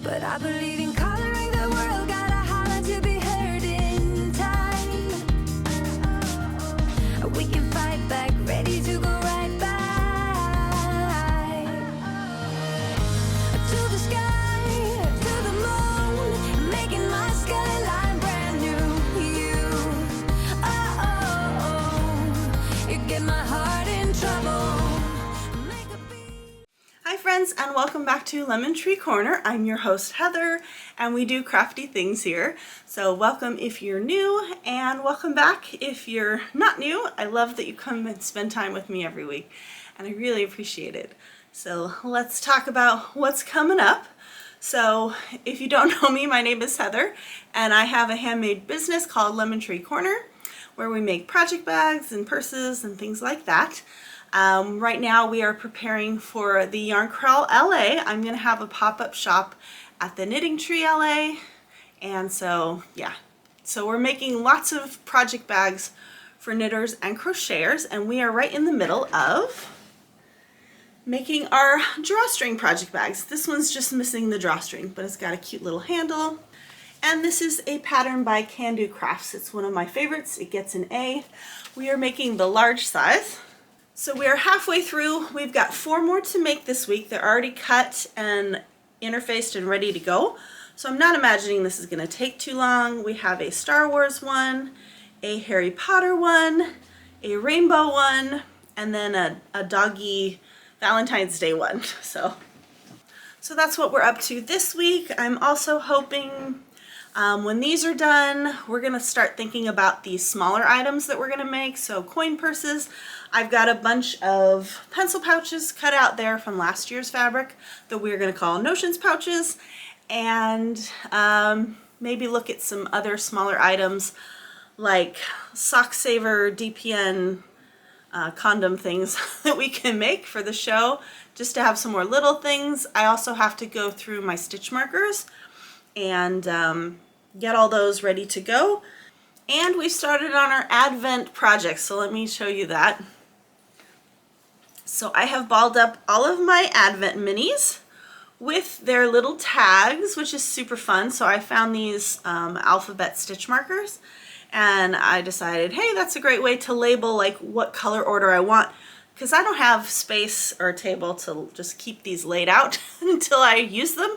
But I believe in coloring the world, gotta holler to be heard in time. We can fight back, ready to go right back to the sky, to the moon, making my skyline brand new. You, you get my heart in trouble. Hi friends, and welcome back to Lemon Tree Corner. I'm your host Heather, and we do crafty things here. So welcome if you're new, and welcome back if you're not new. I love that you come and spend time with me every week, and I really appreciate it. So let's talk about what's coming up. So if you don't know me, my name is Heather, and I have a handmade business called Lemon Tree Corner, where we make project bags and purses and things like that. Right now we are preparing for the Yarn Crawl LA. I'm going to have a pop-up shop at the Knitting Tree LA, and so yeah, so we're making lots of project bags for knitters and crocheters, and we are right in the middle of making our drawstring project bags. This one's just missing the drawstring, but it's got a cute little handle. And this is a pattern by Can Do Crafts. It's one of my favorites. It gets an A. We are making the large size. So we are halfway through. We've got 4 more to make this week. They're already cut and interfaced and ready to go. So I'm not imagining this is going to take too long. We have a Star Wars one, a Harry Potter one, a rainbow one, and then a doggy Valentine's Day one. So that's what we're up to this week. I'm also hoping when these are done, we're going to start thinking about these smaller items that we're going to make. So coin purses. I've got a bunch of pencil pouches cut out there from last year's fabric that we're going to call Notions pouches, and maybe look at some other smaller items like sock saver, DPN, condom things that we can make for the show, just to have some more little things. I also have to go through my stitch markers and get all those ready to go. And we started on our Advent project, so let me show you that. So I have balled up all of my Advent minis with their little tags, which is super fun. So I found these alphabet stitch markers, and I decided, hey, that's a great way to label like what color order I want, because I don't have space or a table to just keep these laid out until I use them.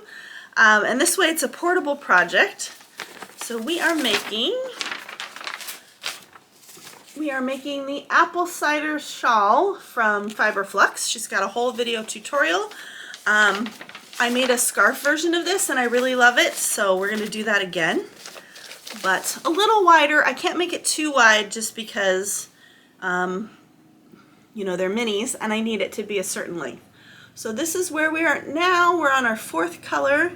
And this way it's a portable project. So we are making the apple cider shawl from Fiber Flux. She's got a whole video tutorial. I made a scarf version of this and I really love it, so we're going to do that again. But a little wider. I can't make it too wide just because, you know, they're minis and I need it to be a certain length. So this is where we are now. We're on our 4th color.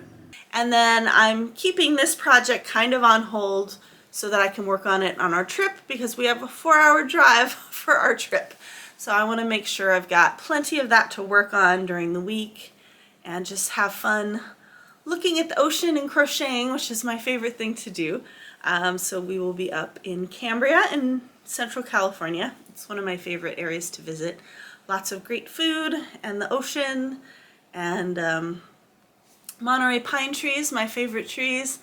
And then I'm keeping this project kind of on hold so that I can work on it on our trip, because we have a 4-hour drive for our trip. So I want to make sure I've got plenty of that to work on during the week and just have fun looking at the ocean and crocheting, which is my favorite thing to do. So we will be up in Cambria in Central California. It's one of my favorite areas to visit. Lots of great food and the ocean and Monterey pine trees, my favorite trees,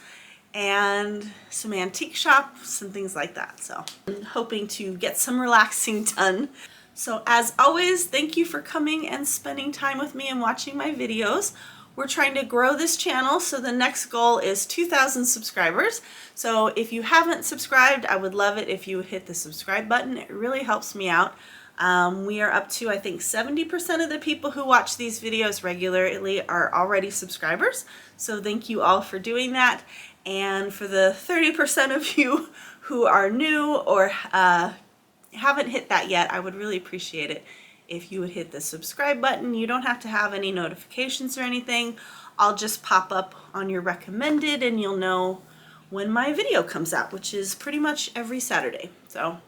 and some antique shops and things like that. So I'm hoping to get some relaxing done. So as always, thank you for coming and spending time with me and watching my videos. We're trying to grow this channel, so the next goal is 2,000 subscribers. So if you haven't subscribed, I would love it if you would hit the subscribe button. It really helps me out. We are up to, I think, 70% of the people who watch these videos regularly are already subscribers. So thank you all for doing that. And for the 30% of you who are new or haven't hit that yet, I would really appreciate it if you would hit the subscribe button. You don't have to have any notifications or anything. I'll just pop up on your recommended and you'll know when my video comes out, which is pretty much every Saturday. So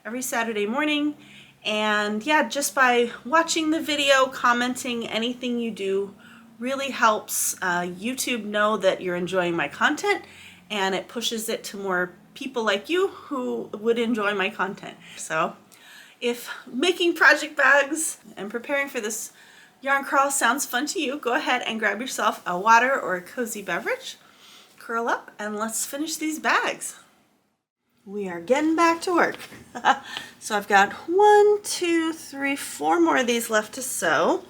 every Saturday morning. And yeah, just by watching the video, commenting, anything you do really helps YouTube know that you're enjoying my content, and it pushes it to more people like you who would enjoy my content. So if making project bags and preparing for this Yarn crawl sounds fun to you, go ahead and grab yourself a water or a cozy beverage, curl up, and let's finish these bags. We are getting back to work. So I've got 1, 2, 3, 4 more of these left to sew.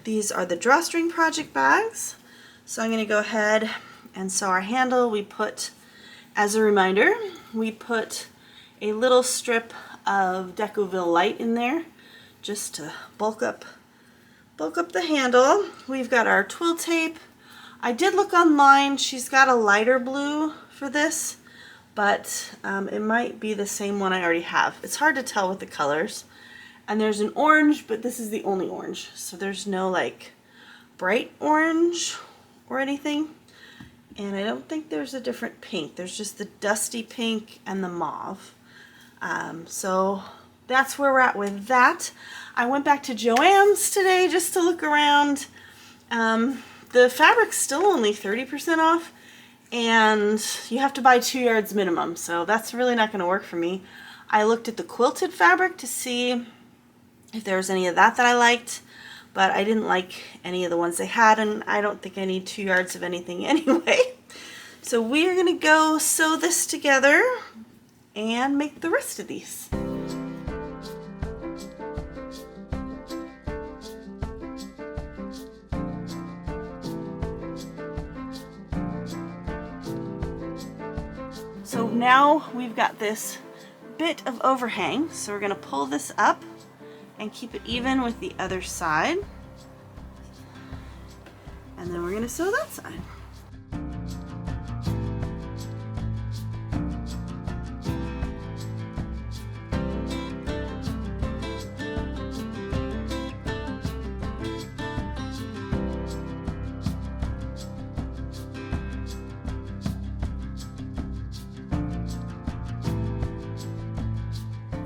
These are the Drawstring project bags. So I'm going to go ahead and sew our handle. We put, as a reminder, we put a little strip of Decoville Light in there just to bulk up the handle. We've got our twill tape. I did look online. She's got a lighter blue for this, but it might be the same one I already have. It's hard to tell with the colors. And there's an orange, but this is the only orange. So there's no like bright orange or anything. And I don't think there's a different pink. There's just the dusty pink and the mauve. So that's where we're at with that. I went back to Joann's today just to look around. The fabric's still only 30% off, and you have to buy 2 yards minimum, so that's really not going to work for me. I looked at the quilted fabric to see if there was any of that I liked, but I didn't like any of the ones they had, and I don't think I need 2 yards of anything anyway. So we are going to go sew this together and make the rest of these. So now we've got this bit of overhang, so we're going to pull this up and keep it even with the other side. And then we're going to sew that side.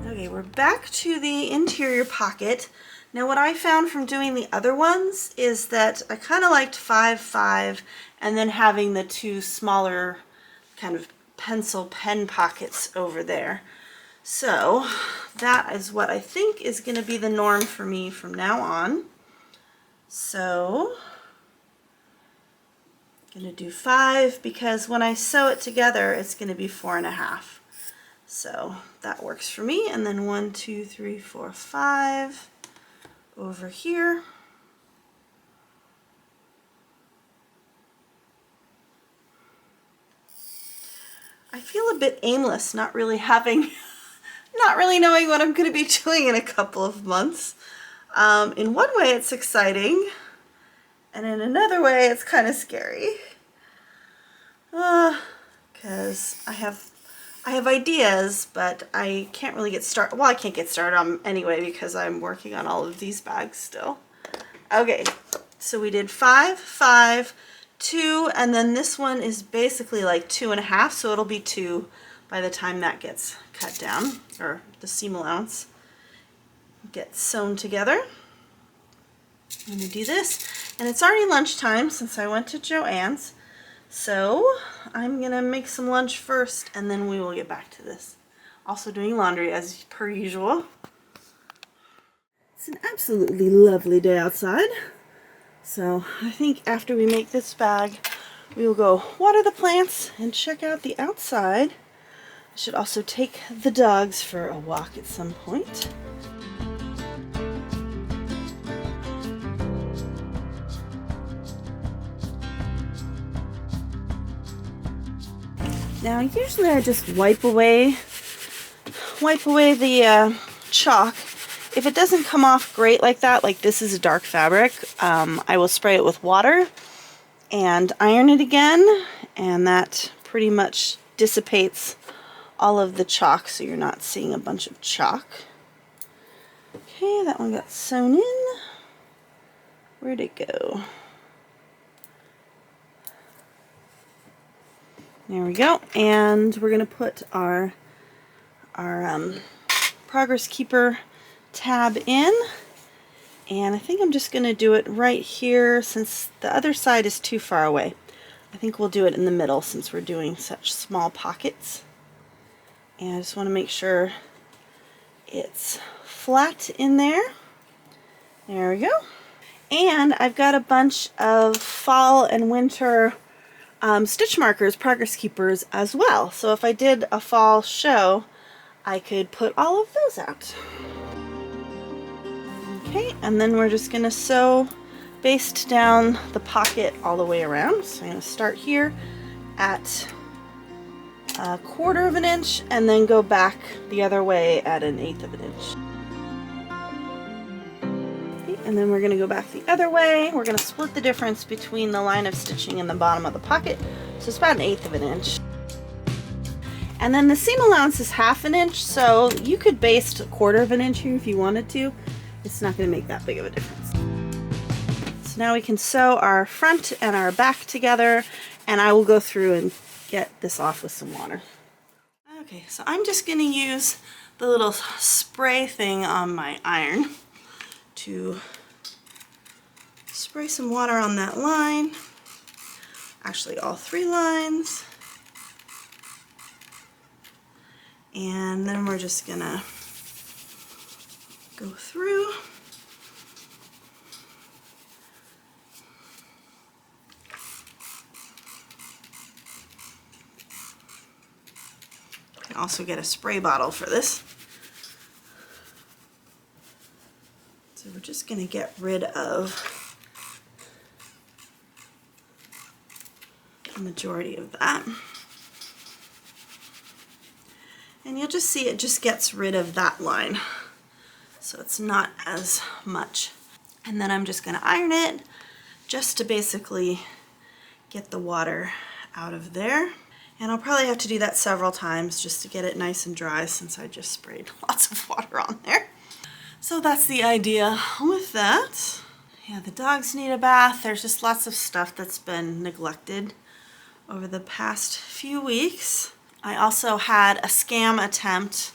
Okay, we're back to the interior pocket. Now what I found from doing the other ones is that I kind of liked 5, 5, and then having the 2 smaller kind of pencil pen pockets over there. So that is what I think is going to be the norm for me from now on. So I'm going to do 5 because when I sew it together it's going to be 4.5. So that works for me. And then 1, 2, 3, 4, 5 over here. I feel a bit aimless, not really knowing what I'm going to be doing in a couple of months. In one way it's exciting, and in another way it's kind of scary. Because I have ideas, but I can't really get started. Well, I can't get started on anyway because I'm working on all of these bags still. Okay, so we did 5, 5, 2, and then this one is basically like 2.5, so it'll be 2 by the time that gets cut down, or the seam allowance gets sewn together. I'm going to do this, and it's already lunchtime since I went to Joann's. So I'm going to make some lunch first, and then we will get back to this. Also doing laundry as per usual. It's an absolutely lovely day outside. So I think after we make this bag, we will go water the plants and check out the outside. I should also take the dogs for a walk at some point. Now usually I just wipe away the chalk. If it doesn't come off great like that, like this is a dark fabric, I will spray it with water and iron it again, and that pretty much dissipates all of the chalk so you're not seeing a bunch of chalk. Okay, that one got sewn in. Where'd it go? There we go, and we're going to put our Progress Keeper tab in, and I think I'm just going to do it right here since the other side is too far away. I think we'll do it in the middle since we're doing such small pockets, and I just want to make sure it's flat in there. There we go. And I've got a bunch of fall and winter stitch markers, progress keepers as well. So if I did a fall show, I could put all of those out. Okay, and then we're just going to sew, baste down the pocket all the way around. So I'm going to start here at 1/4 of an inch and then go back the other way at 1/8 of an inch. And then we're going to go back the other way. We're going to split the difference between the line of stitching and the bottom of the pocket. So it's about 1/8 of an inch. And then the seam allowance is 1/2 an inch, so you could baste 1/4 of an inch here if you wanted to. It's not going to make that big of a difference. So now we can sew our front and our back together, and I will go through and get this off with some water. Okay, so I'm just going to use the little spray thing on my iron to spray some water on that line, actually all 3 lines, and then we're just gonna go through you can also get a spray bottle for this. So we're just going to get rid of the majority of that. And you'll just see it just gets rid of that line. So it's not as much. And then I'm just going to iron it just to basically get the water out of there. And I'll probably have to do that several times just to get it nice and dry since I just sprayed lots of water on there. So that's the idea with that. Yeah, the dogs need a bath. There's just lots of stuff that's been neglected over the past few weeks. I also had a scam attempt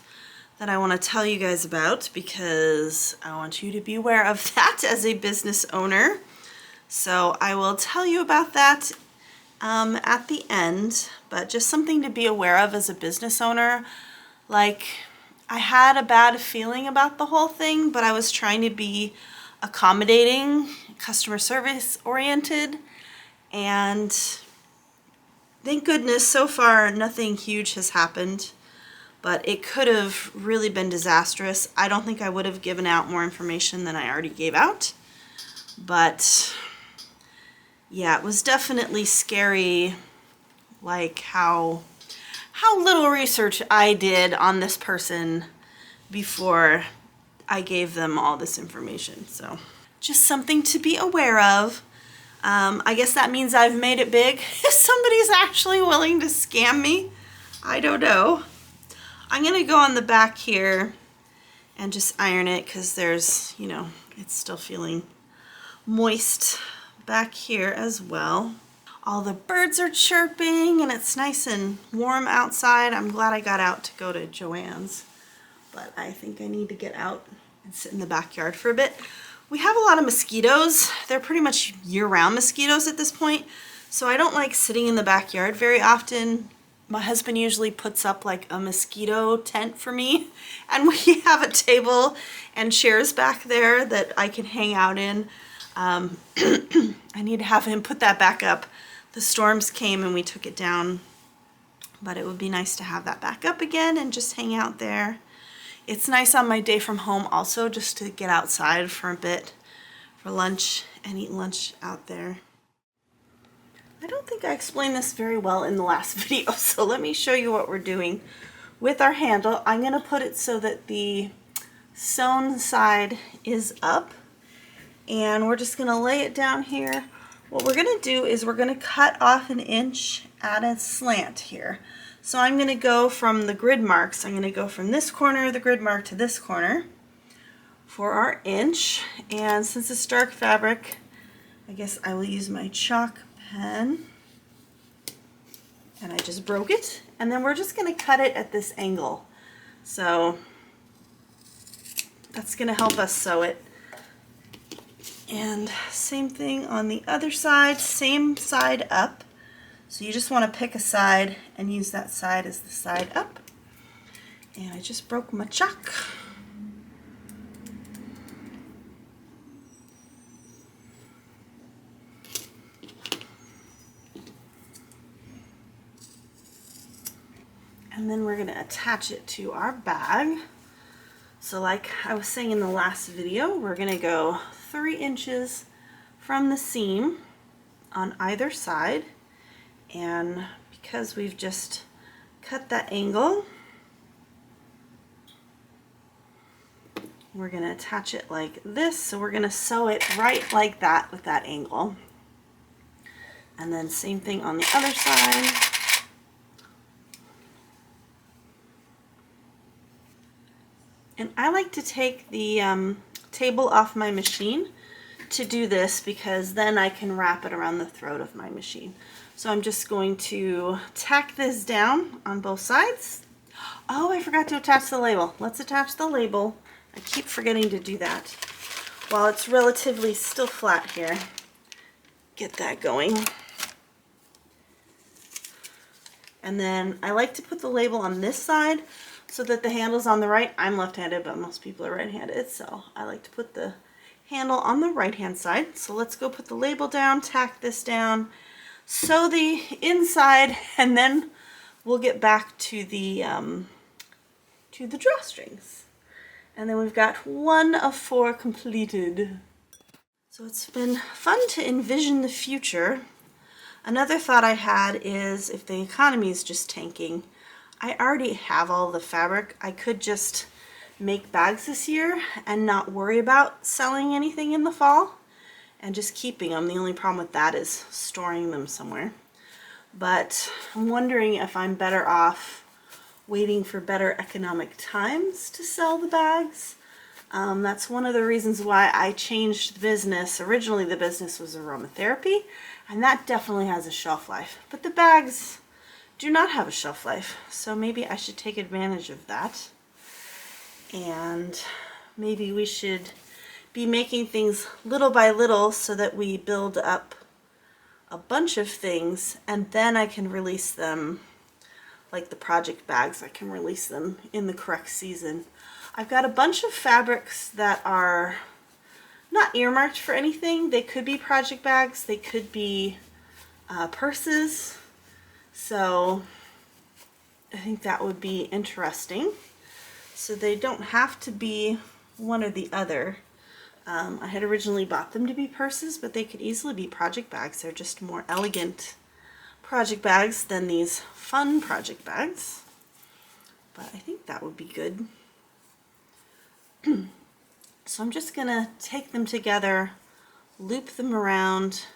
that I want to tell you guys about because I want you to be aware of that as a business owner. So I will tell you about that at the end, but just something to be aware of as a business owner. Like, I had a bad feeling about the whole thing, but I was trying to be accommodating, customer service oriented, and thank goodness so far nothing huge has happened, but it could have really been disastrous. I don't think I would have given out more information than I already gave out, but yeah, it was definitely scary, like how little research I did on this person before I gave them all this information. So just something to be aware of. I guess that means I've made it big. If somebody's actually willing to scam me, I don't know. I'm gonna go on the back here and just iron it because there's, you know, it's still feeling moist back here as well. All the birds are chirping and it's nice and warm outside. I'm glad I got out to go to Joann's, but I think I need to get out and sit in the backyard for a bit. We have a lot of mosquitoes. They're pretty much year-round mosquitoes at this point, so I don't like sitting in the backyard very often. My husband usually puts up like a mosquito tent for me, and we have a table and chairs back there that I can hang out in. I need to have him put that back up. The storms came and we took it down, but it would be nice to have that back up again and just hang out there. It's nice on my day from home also just to get outside for a bit for lunch and eat lunch out there. I don't think I explained this very well in the last video, so let me show you what we're doing with our handle. I'm going to put it so that the sewn side is up, and we're just going to lay it down here. What we're going to do is we're going to cut off 1 inch at a slant here. So I'm going to go from the grid marks, I'm going to go from this corner of the grid mark to this corner for our inch. And since it's dark fabric, I guess I will use my chalk pen. And I just broke it. And then we're just going to cut it at this angle. So that's going to help us sew it. And same thing on the other side, same side up. So you just want to pick a side and use that side as the side up. And I just broke my chalk. And then we're going to attach it to our bag. So like I was saying in the last video, we're going to go 3 inches from the seam on either side. And because we've just cut that angle, we're going to attach it like this. So we're going to sew it right like that with that angle. And then same thing on the other side. And I like to take the table off my machine to do this because then I can wrap it around the throat of my machine. So I'm just going to tack this down on both sides. Oh, I forgot to attach the label. Let's attach the label. I keep forgetting to do that while it's relatively still flat here. Get that going. And then I like to put the label on this side so that the handle's on the right. I'm left-handed, but most people are right-handed, so I like to put the handle on the right-hand side. So let's go put the label down, tack this down, sew the inside, and then we'll get back to the drawstrings. And then we've got 1 of 4 completed. So it's been fun to envision the future. Another thought I had is if the economy is just tanking, I already have all the fabric. I could just make bags this year and not worry about selling anything in the fall and just keeping them. The only problem with that is storing them somewhere. But I'm wondering if I'm better off waiting for better economic times to sell the bags. That's one of the reasons why I changed the business. Originally the business was aromatherapy, and that definitely has a shelf life. But the bags do not have a shelf life, so maybe I should take advantage of that. And maybe we should be making things little by little so that we build up a bunch of things, and then I can release them, like the project bags, I can release them in the correct season. I've got a bunch of fabrics that are not earmarked for anything. They could be project bags, they could be purses. So I think that would be interesting. So they don't have to be one or the other. I had originally bought them to be purses, but they could easily be project bags. They're just more elegant project bags than these fun project bags. But I think that would be good. So I'm just going to take them together, loop them around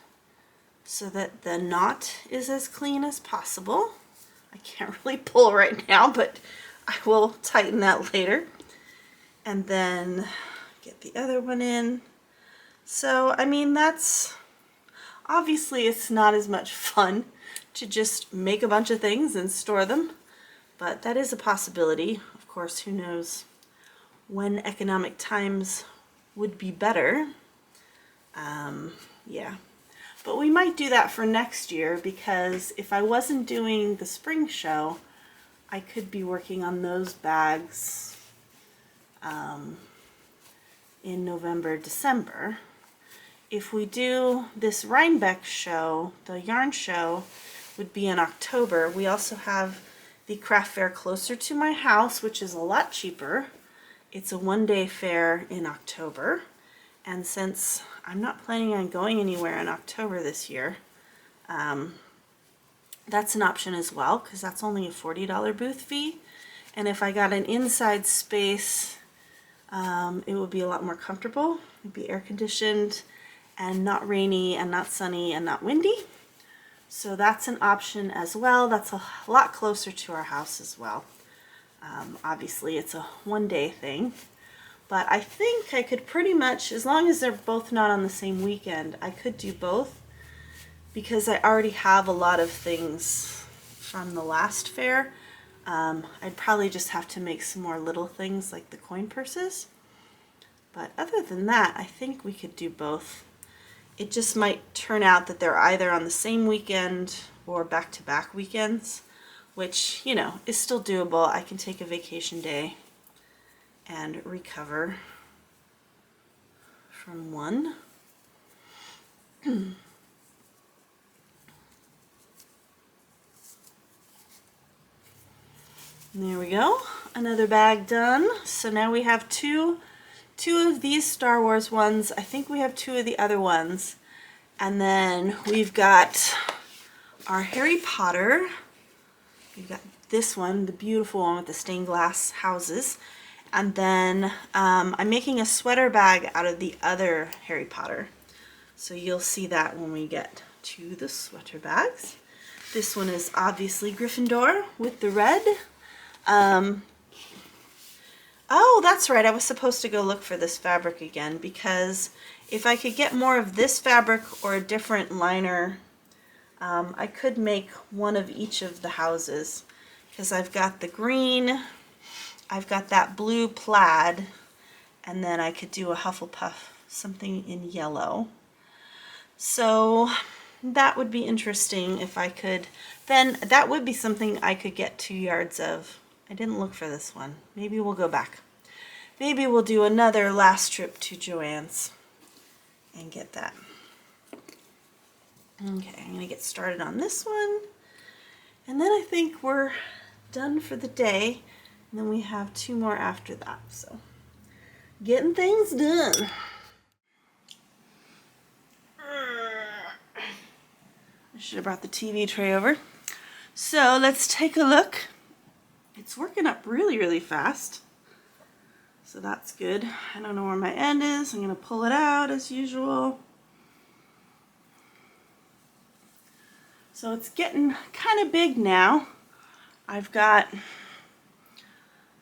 so that the knot is as clean as possible. I can't really pull right now, but I will tighten that later. And then get the other one in. So, I mean, that's obviously it's not as much fun to just make a bunch of things and store them, but that is a possibility. Of course, who knows when economic times would be better. Yeah, but we might do that for next year, because if I wasn't doing the spring show, I could be working on those bags in November, December. If we do this Rhinebeck show, the yarn show would be in October. We also have the craft fair closer to my house, which is a lot cheaper. It's a one-day fair in October, and since I'm not planning on going anywhere in October this year, that's an option as well, because that's only a $40 booth fee. And if I got an inside space, it would be a lot more comfortable. It'd be air conditioned and not rainy and not sunny and not windy. So that's an option as well. That's a lot closer to our house as well. Obviously it's a one-day thing, but I think I could pretty much, as long as they're both not on the same weekend, I could do both, because I already have a lot of things from the last fair. I'd probably just have to make some more little things like the coin purses, but other than that, I think we could do both. It just might turn out that they're either on the same weekend or back-to-back weekends, which, you know, is still doable. I can take a vacation day and recover from one. There we go. Another bag done. So now we have two of these Star Wars ones. I think we have two of the other ones. And then we've got our Harry Potter. We've got this one, the beautiful one with the stained glass houses. And then I'm making a sweater bag out of the other Harry Potter. So you'll see that when we get to the sweater bags. This one is obviously Gryffindor with the red. Oh, that's right. I was supposed to go look for this fabric again, because if I could get more of this fabric or a different liner, I could make one of each of the houses, because I've got the green, I've got that blue plaid, and then I could do a Hufflepuff, something in yellow. So that would be interesting if I could. Then that would be something I could get 2 yards of. I didn't look for this one. Maybe we'll go back. Maybe we'll do another last trip to Joann's and get that. Okay, I'm going to get started on this one. And then I think we're done for the day. And then we have 2 more after that. So, getting things done. I should have brought the TV tray over. So let's take a look. It's working up really, really fast. So that's good. I don't know where my end is. I'm going to pull it out as usual. So it's getting kind of big now. I've got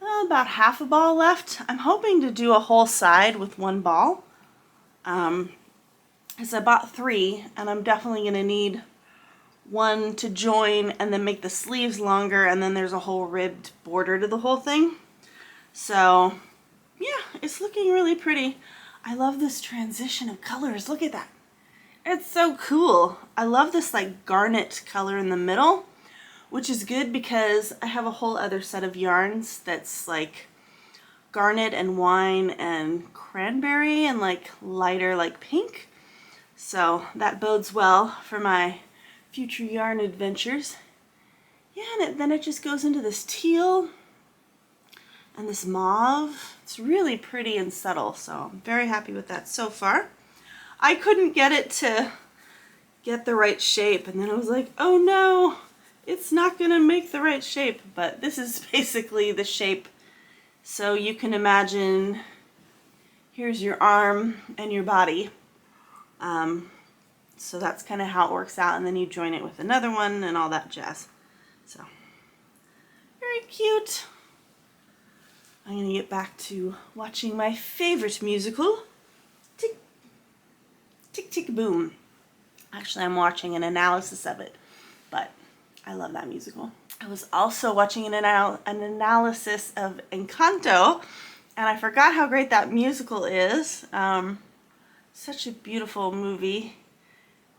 about half a ball left. I'm hoping to do a whole side with 1 ball. Because I bought 3, and I'm definitely going to need 1 to join and then make the sleeves longer, and then there's a whole ribbed border to the whole thing. So yeah, it's looking really pretty. I love this transition of colors. Look at that. It's so cool. I love this like garnet color in the middle, which is good because I have a whole other set of yarns that's like garnet and wine and cranberry and like lighter like pink. So that bodes well for my future yarn adventures. Yeah, and then it just goes into this teal and this mauve. It's really pretty and subtle, so I'm very happy with that so far. I couldn't get it to get the right shape, and then I was like, oh no, it's not gonna make the right shape, but this is basically the shape. So you can imagine, here's your arm and your body. So that's kind of how it works out, and then you join it with another one and all that jazz. So, very cute. I'm going to get back to watching my favorite musical, Tick, Tick, Tick, Boom. Actually, I'm watching an analysis of it, but I love that musical. I was also watching an analysis of Encanto, and I forgot how great that musical is. Such a beautiful movie.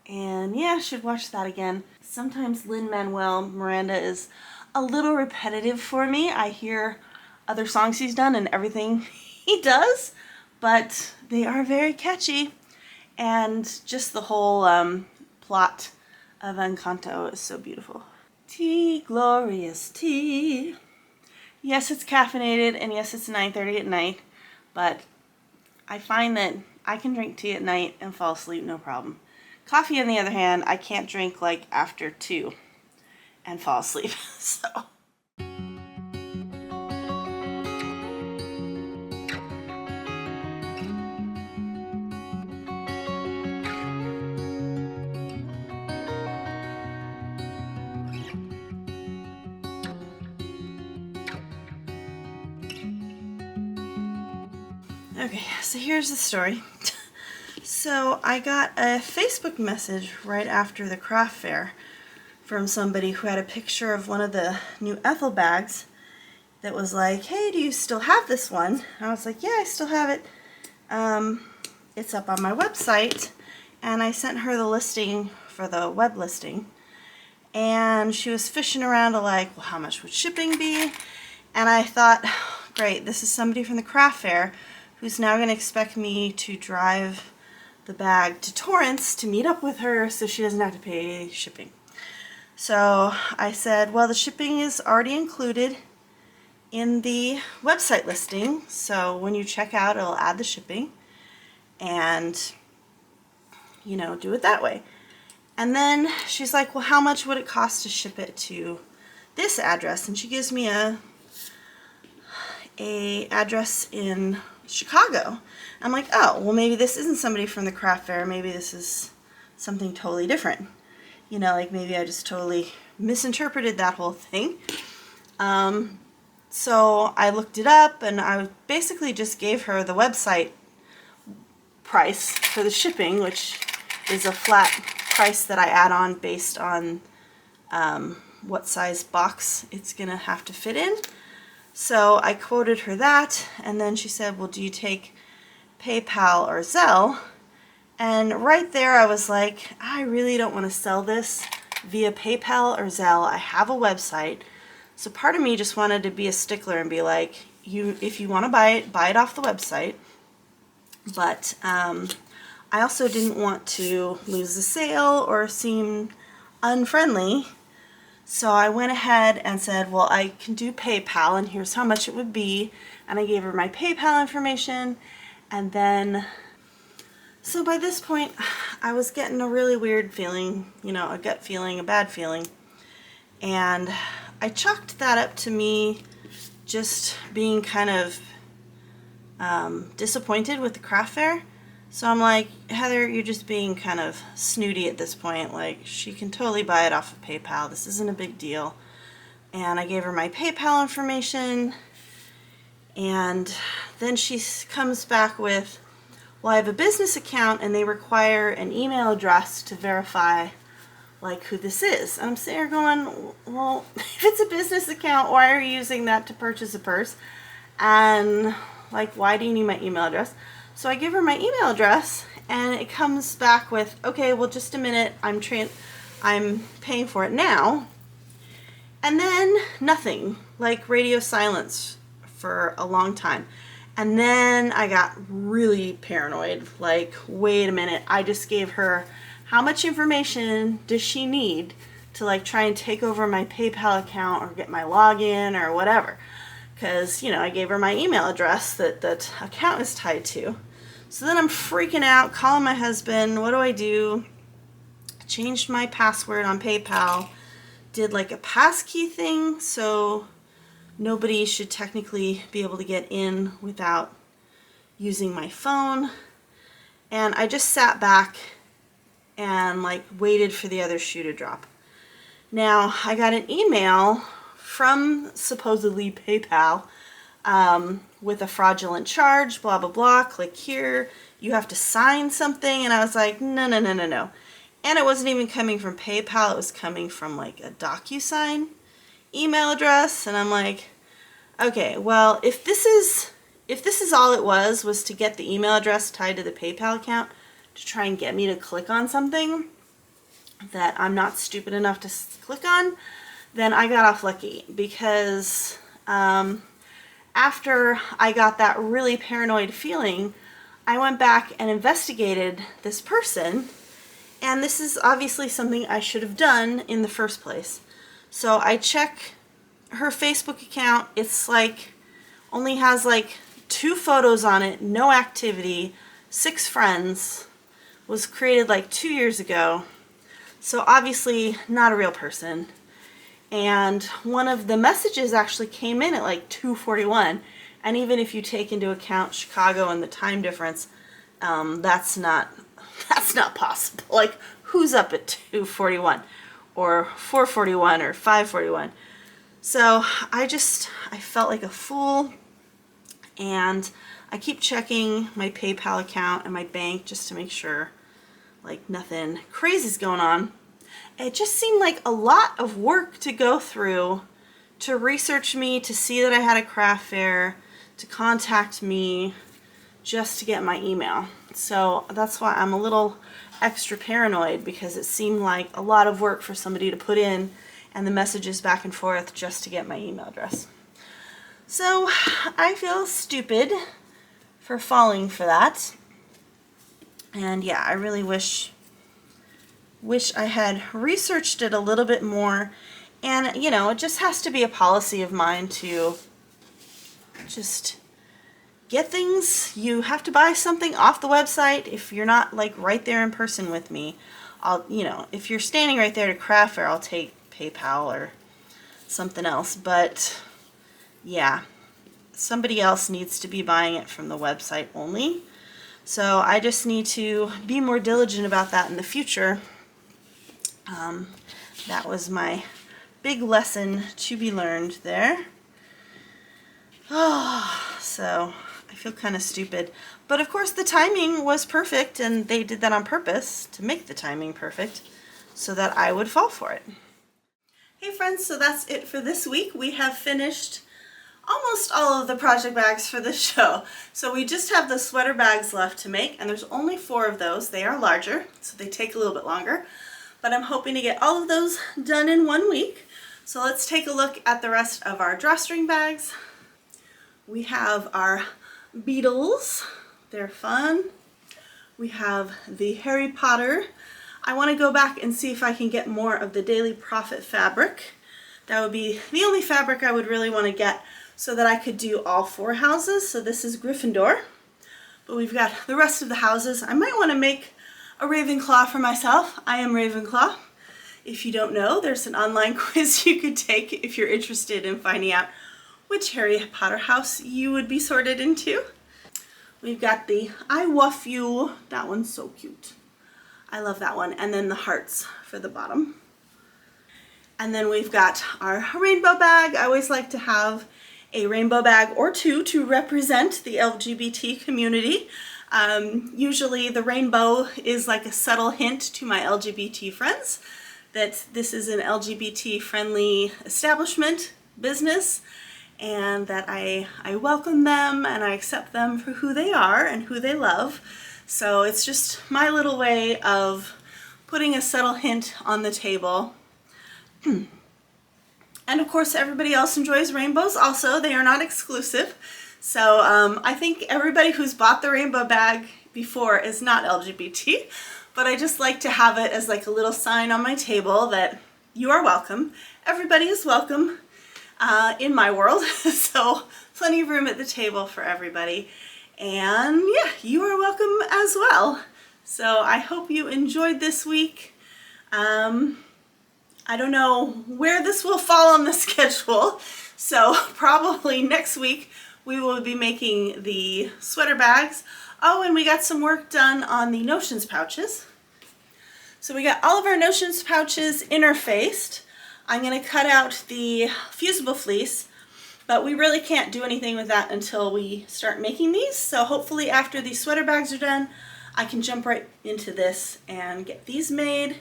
And yeah, I should watch that again. Sometimes Lin-Manuel Miranda is a little repetitive for me. I hear other songs he's done and everything he does, but they are very catchy. And just the whole plot of Encanto is so beautiful. Tea, glorious tea. Yes, it's caffeinated, and yes, it's 9:30 at night, but I find that I can drink tea at night and fall asleep no problem. Coffee, on the other hand, I can't drink like after 2 and fall asleep. So. Okay, so here's the story. So I got a Facebook message right after the craft fair from somebody who had a picture of one of the new Ethel bags that was like, hey, do you still have this one? And I was like, yeah, I still have it. It's up on my website. And I sent her the listing for the web listing. And she was fishing around to like, well, how much would shipping be? And I thought, great, this is somebody from the craft fair who's now going to expect me to drive the bag to Torrance to meet up with her so she doesn't have to pay shipping. So I said, well, the shipping is already included in the website listing. So when you check out, it'll add the shipping and, you know, do it that way. And then she's like, well, how much would it cost to ship it to this address? And she gives me a address in Chicago. I'm like, oh, well, maybe this isn't somebody from the craft fair. Maybe this is something totally different. You know, like maybe I just totally misinterpreted that whole thing. So I looked it up and I basically just gave her the website price for the shipping, which is a flat price that I add on based on what size box it's gonna have to fit in. So I quoted her that, and then she said, well, do you take PayPal or Zelle? And right there I was like, I really don't want to sell this via PayPal or Zelle. I have a website. So part of me just wanted to be a stickler and be like, if you want to buy it off the website. But I also didn't want to lose the sale or seem unfriendly. So I went ahead and said, well, I can do PayPal and here's how much it would be. And I gave her my PayPal information. And then, so by this point, I was getting a really weird feeling, you know, a gut feeling, a bad feeling. And I chalked that up to me just being kind of disappointed with the craft fair. So I'm like, Heather, you're just being kind of snooty at this point. Like, she can totally buy it off of PayPal. This isn't a big deal. And I gave her my PayPal information. And then she comes back with, well, I have a business account and they require an email address to verify like who this is. And I'm sitting there going, well, if it's a business account, why are you using that to purchase a purse? And like, why do you need my email address? So I give her my email address and it comes back with, okay, well, just a minute, I'm paying for it now. And then nothing, like radio silence for a long time. And then I got really paranoid, like, wait a minute, I just gave her, how much information does she need to like try and take over my PayPal account or get my login or whatever? Because, you know, I gave her my email address that that account is tied to. So then I'm freaking out, calling my husband, what do I do? Changed my password on PayPal, did like a passkey thing, so nobody should technically be able to get in without using my phone. And I just sat back and like waited for the other shoe to drop. Now I got an email from supposedly PayPal with a fraudulent charge, blah, blah, blah, click here, you have to sign something. And I was like, no, no, no, no, no. And it wasn't even coming from PayPal, it was coming from like a DocuSign email address. And I'm like, okay, well, if this is all it was to get the email address tied to the PayPal account to try and get me to click on something that I'm not stupid enough to click on, then I got off lucky. Because after I got that really paranoid feeling, I went back and investigated this person, and this is obviously something I should have done in the first place. So I check her Facebook account. It's like only has like 2 photos on it, no activity, 6 friends, was created like 2 years ago. So obviously not a real person. And one of the messages actually came in at like 2:41, and even if you take into account Chicago and the time difference, that's not possible. Like, who's up at 2:41 or 4:41 or 5:41? So I felt like a fool, and I keep checking my PayPal account and my bank just to make sure like nothing crazy's going on. It just seemed like a lot of work to go through to research me, to see that I had a craft fair, to contact me, just to get my email. So that's why I'm a little extra paranoid, because it seemed like a lot of work for somebody to put in and the messages back and forth just to get my email address. So I feel stupid for falling for that. And yeah, I really wish I had researched it a little bit more. And, you know, it just has to be a policy of mine to just get things. You have to buy something off the website if you're not like right there in person with me. I'll, you know, if you're standing right there to craft fair, I'll take PayPal or something else. But yeah, somebody else needs to be buying it from the website only. So I just need to be more diligent about that in the future. That was my big lesson to be learned there. Oh, so I feel kind of stupid. But of course the timing was perfect, and they did that on purpose to make the timing perfect so that I would fall for it. Hey friends, so that's it for this week. We have finished almost all of the project bags for the show. So we just have the sweater bags left to make, and there's only 4 of those. They are larger, so they take a little bit longer. But I'm hoping to get all of those done in 1 week. So let's take a look at the rest of our drawstring bags. We have our beetles. They're fun. We have the Harry Potter. I want to go back and see if I can get more of the Daily Prophet fabric. That would be the only fabric I would really want to get so that I could do all 4 houses. So this is Gryffindor, but we've got the rest of the houses. I might want to make a Ravenclaw for myself. I am Ravenclaw. If you don't know, there's an online quiz you could take if you're interested in finding out which Harry Potter house you would be sorted into. We've got the I Wuff You. That one's so cute. I love that one. And then the hearts for the bottom. And then we've got our rainbow bag. I always like to have a rainbow bag or 2 to represent the LGBT community. Usually the rainbow is like a subtle hint to my LGBT friends that this is an LGBT friendly establishment, business, and that I welcome them and I accept them for who they are and who they love. So it's just my little way of putting a subtle hint on the table. And of course everybody else enjoys rainbows also. They are not exclusive. So I think everybody who's bought the rainbow bag before is not LGBT, but I just like to have it as like a little sign on my table that you are welcome. Everybody is welcome in my world, so plenty of room at the table for everybody. And yeah, you are welcome as well. So I hope you enjoyed this week. I don't know where this will fall on the schedule, so probably next week we will be making the sweater bags. Oh, and we got some work done on the notions pouches. So we got all of our notions pouches interfaced. I'm going to cut out the fusible fleece, but we really can't do anything with that until we start making these. So hopefully after these sweater bags are done, I can jump right into this and get these made.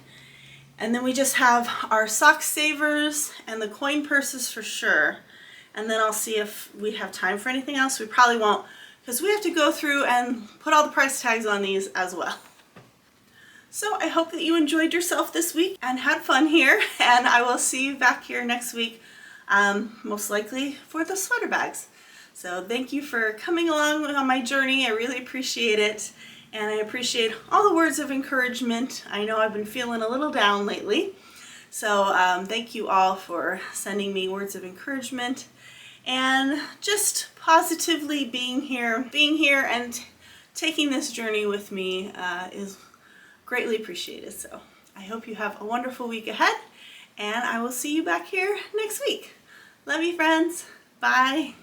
And then we just have our sock savers and the coin purses for sure. And then I'll see if we have time for anything else. We probably won't, because we have to go through and put all the price tags on these as well. So I hope that you enjoyed yourself this week and had fun here, and I will see you back here next week, most likely for the sweater bags. So thank you for coming along on my journey. I really appreciate it, and I appreciate all the words of encouragement. I know I've been feeling a little down lately, so thank you all for sending me words of encouragement and just positively being here and taking this journey with me is greatly appreciated. So I hope you have a wonderful week ahead, and I will see you back here next week. Love you, friends. Bye.